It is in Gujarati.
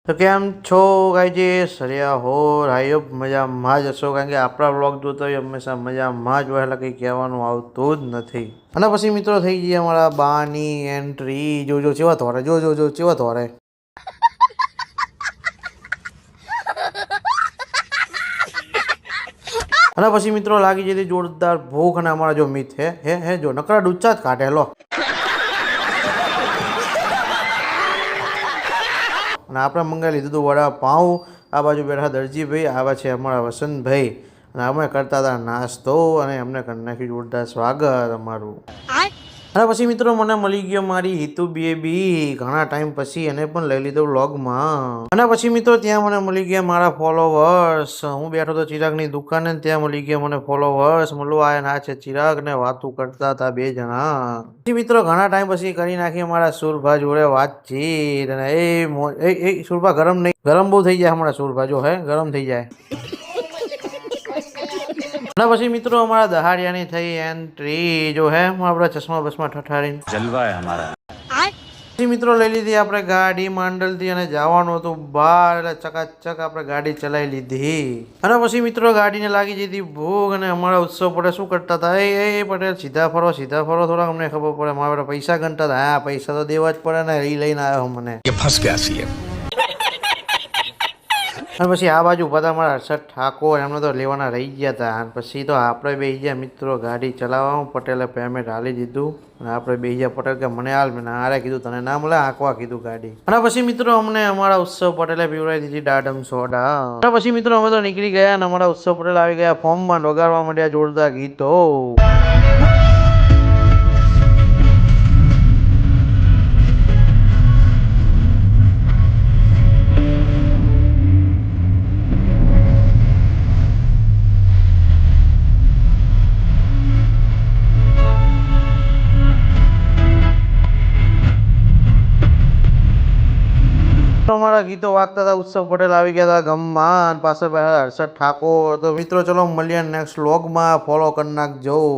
તો કેમ છો ગાઈજીસ? સરિયા હો આઈ હોપ મજામાં જ હશો, કારણ કે આપણા વ્લોગ જોતો હોય હંમેશા મજામાં જ હોય, એટલે કંઈ કહેવાનું આવતું જ નથી. અને પછી મિત્રો થઈ ગઈ અમારા બાની એન્ટ્રી. જોજો ચેવા ધોરે, જો ચેવા ધોરે. અને પછી મિત્રો લાગી જતી જોરદાર ભૂખ, અને અમારા જો મિત હે જો નકરા ડૂચા જ કાઢે લો. અને આપણે મંગાવી લીધું હતું વડાપાઉં. આ બાજુ બેઠા દરજીભાઈ, આવા છે અમારા વસંતભાઈ, અને અમે કરતા હતા નાસ્તો, અને અમને કરી નાખ્યું જોરદાર સ્વાગત અમારું. અને પછી મિત્રો મને મળી ગયો મારી હિતુ બેબી ઘણા ટાઈમ પછી, એને પણ લઈ લીધો વ્લોગમાં. અને પછી મિત્રો ત્યાં મને મળી ગયા મારા ફોલોવર્સ. હું બેઠો તો ચિરાગની દુકાને, ત્યાં મળી ગયા મને ફોલોવર્સ. મળવા આયા ના છે ચિરાગ ને વાતું કરતા હતા બે જણા. પછી મિત્રો ઘણા ટાઈમ પછી કરી નાખી અમારા સુરભા જોડે વાતચીત. અને એ સુરભા ગરમ નહીં, ગરમ બહુ થઈ જાય હમણાં સુરભા, જો હે ગરમ થઈ જાય. અને પછી મિત્રો અમારા દહાડિયાની થઈ એન્ટ્રી, જો હે આપણા ચશ્મા બસમાં ઠઠારીને જલવા હે અમારા. પછી મિત્રો લઈ લીધી આપણે ગાડી માંડલથી, અને જવાનું હતું બહાર, એટલે ચકાચક આપણે ગાડી ચલાવી લીધી. અને પછી મિત્રો ગાડીને લાગી જતી ભૂખ, અને અમારા ઉત્સવ પડે શું કરતા હતા, એ પટેલ સીધા ફરો થોડા, અમને ખબર પડે. મારા પૈસા ગણતા હતા. હા, પૈસા તો દેવા જ પડે ને, એ લઈને આવ્યો મને. ફસ ગયા છીએ. અને પછી આ બાજુ બધા મારા હર્ષદ ઠાકોર, એમને તો લેવાના રહી ગયા હતા. અને પછી તો આપણે બે ગયા મિત્રો ગાડી ચલાવવામાં. પટેલે પેમેન્ટ હાલી દીધું, અને આપણે બે ગયા. પટેલ કે મને હાલ, મેં હારે કીધું તને ના મળે, આંકવા કીધું ગાડી. અને પછી મિત્રો અમને અમારા ઉત્સવ પટેલે પીવડાવી દીધી દાડમ સોડા. અને પછી મિત્રો અમે તો નીકળી ગયા, અને અમારા ઉત્સવ પટેલ આવી ગયા ફોર્મમાં, વગાડવા માંડ્યા જોરદાર ગીતો. અમારા ગીતો વાગતા હતા, ઉત્સવ પટેલ આવી ગયા હતા ગમમાં, પાસે હર્ષદ ઠાકોર. તો મિત્રો ચલો મળીએ નેક્સ્ટ વ્લોગમાં, ફોલો કરી નાખજો.